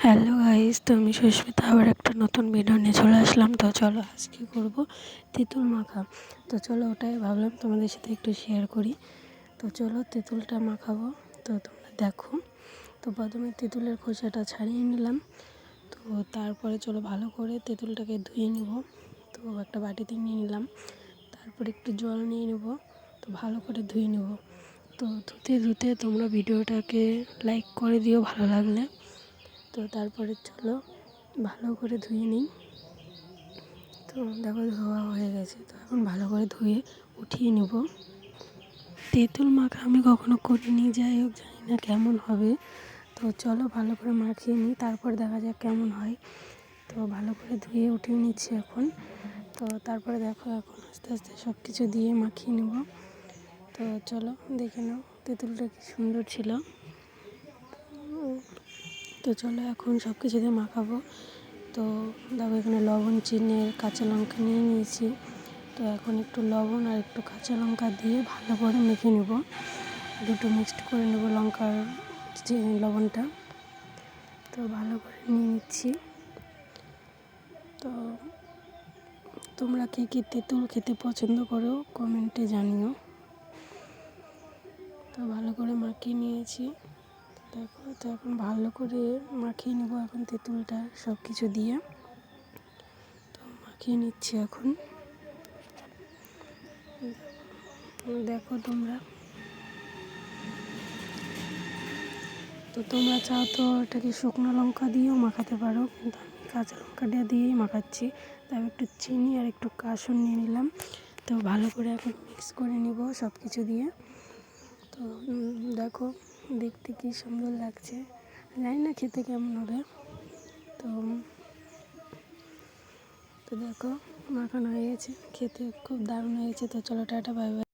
Hello guys, তো আমি সুস্মিতা আবার একটা নতুন ভিডিও নিয়ে চলে আসলাম। তো চলো আজকে করব তেঁতুল মাখা। তো চলো ওটাই ভাবলাম তোমাদের সাথে একটু শেয়ার করি। তো চলো তেঁতুলটা মাখাবো। তো তোমরা দেখো। তো প্রথমে তেঁতুলের খোসাটা ছাড়িয়ে নিলাম। তো তারপরে চলো ভালো করে তেঁতুলটাকে ধুয়ে নিব। তো একটা বাটিতে নিয়ে নিলাম। তারপরে একটু জল নিয়ে নেব। তো ভালো করে ধুয়ে নেব। তো ধুতে ধুতে তোমরা ভিডিওটাকে লাইক করে দিও ভালো লাগলে। তো তারপরে চলো ভালো করে ধুয়ে নিই। তো দেখো ধোয়া হয়ে গেছে। তো এখন ভালো করে ধুয়ে উঠিয়ে নেব। তেঁতুল মাখা আমি কখনো করিনি, যাই হোক জানি না কেমন হবে। তো চলো ভালো করে মাখিয়ে নিই, তারপর দেখা যাক কেমন হয়। তো ভালো করে ধুয়ে উঠিয়ে নিচ্ছি এখন। তো তারপরে দেখো এখন আস্তে আস্তে সব কিছু দিয়ে মাখিয়ে নেব। তো চলো দেখে নাও তেঁতুলটা কি সুন্দর ছিল। তো চলো এখন সব কিছু দিয়ে মাখাবো। তো দেখো এখানে লবণ, চিনি, কাঁচা লঙ্কা নিয়ে নিয়েছি। তো এখন একটু লবণ আর একটু কাঁচা লঙ্কা দিয়ে ভালো করে মেখে নেব। দুটো মিক্সড করে নেব লঙ্কার লবণটা। তো ভালো করে নিয়ে নিচ্ছি। তো তোমরা কে কে তেঁতুল খেতে পছন্দ করো কমেন্টে জানিও। তো ভালো করে মাখিয়ে নিয়েছি। দেখো তো এখন ভালো করে মাখিয়ে নেব এখন তেঁতুলটা সব কিছু দিয়ে। তো মাখিয়ে নিচ্ছি এখন। দেখো তোমরা, তো তোমরা চাও তো এটাকে শুকনো লঙ্কা দিয়েও মাখাতে পারো, কিন্তু আমি কাঁচা লঙ্কাটা দিয়েই মাখাচ্ছি। তারপর একটু চিনি আর একটু কাসুন নিয়ে নিলাম। তো ভালো করে এখন মিক্স করে নিব সব কিছু দিয়ে। তো দেখো দেখতে কি সুন্দর লাগছে, জানি না খেতে কেমন হবে। তো তো দেখো মাখানো হয়ে গেছে, খেতে খুব দারুণ হয়েছে। তো চলো টাটা, বাই বাই।